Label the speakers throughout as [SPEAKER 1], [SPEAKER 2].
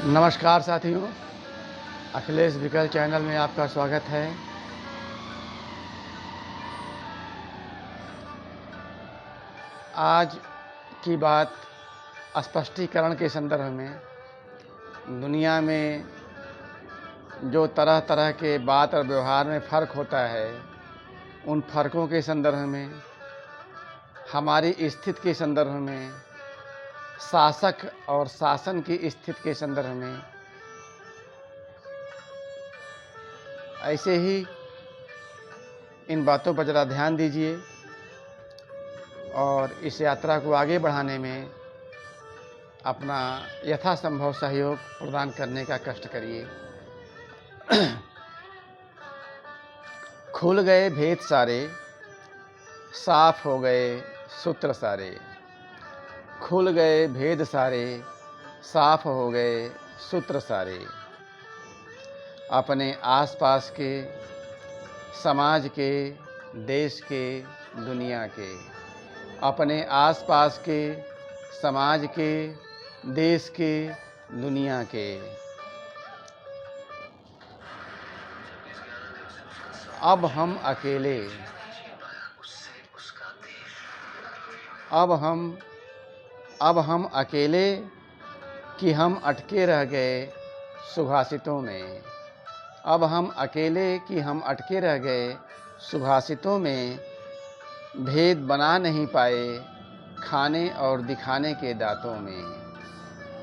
[SPEAKER 1] नमस्कार साथियों, अखिलेश विकल चैनल में आपका स्वागत है। आज की बात स्पष्टीकरण के संदर्भ में, दुनिया में जो तरह तरह के बात और व्यवहार में फ़र्क होता है, उन फ़र्कों के संदर्भ में, हमारी स्थिति के संदर्भ में, शासक और शासन की स्थिति के संदर्भ में, ऐसे ही इन बातों पर ज़रा ध्यान दीजिए और इस यात्रा को आगे बढ़ाने में अपना यथासंभव सहयोग प्रदान करने का कष्ट करिए। खुल गए भेद सारे, साफ हो गए सूत्र सारे। खुल गए भेद सारे, साफ हो गए सूत्र सारे। अपने आसपास के, समाज के, देश के, दुनिया के, अपने आसपास के, समाज के, देश के, दुनिया के। अब हम अकेले, अब हम अकेले कि हम अटके रह गए सुभाषितों में। अब हम अकेले कि हम अटके रह गए सुभाषितों में। भेद बना नहीं पाए खाने और दिखाने के दांतों में।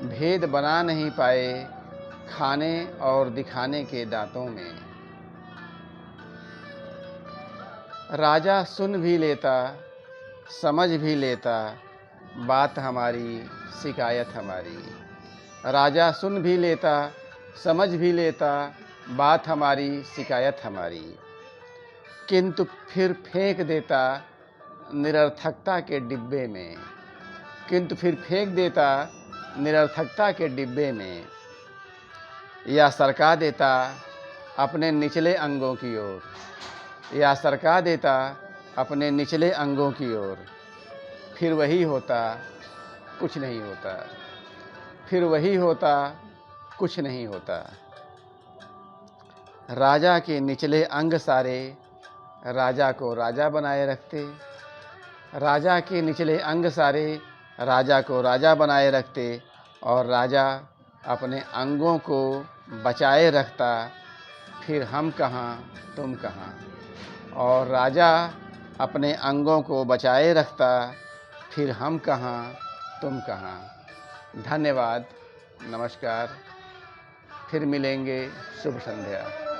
[SPEAKER 1] भेद बना नहीं पाए खाने और दिखाने के दांतों में। राजा सुन भी लेता, समझ भी लेता, बात हमारी, शिकायत हमारी। राजा सुन भी लेता, समझ भी लेता, बात हमारी, शिकायत हमारी। किंतु फिर फेंक देता निरर्थकता के डिब्बे में। किंतु फिर फेंक देता निरर्थकता के डिब्बे में, या सरका देता अपने निचले अंगों की ओर। या सरका देता अपने निचले अंगों की ओर। फिर वही होता, कुछ नहीं होता। फिर वही होता, कुछ नहीं होता। राजा के निचले अंग सारे राजा को राजा बनाए रखते। राजा के निचले अंग सारे राजा को राजा बनाए रखते और राजा अपने अंगों को बचाए रखता। फिर हम कहाँ, तुम कहाँ। और राजा अपने अंगों को बचाए रखता, फिर हम कहाँ, तुम कहाँ। धन्यवाद, नमस्कार, फिर मिलेंगे, शुभ संध्या।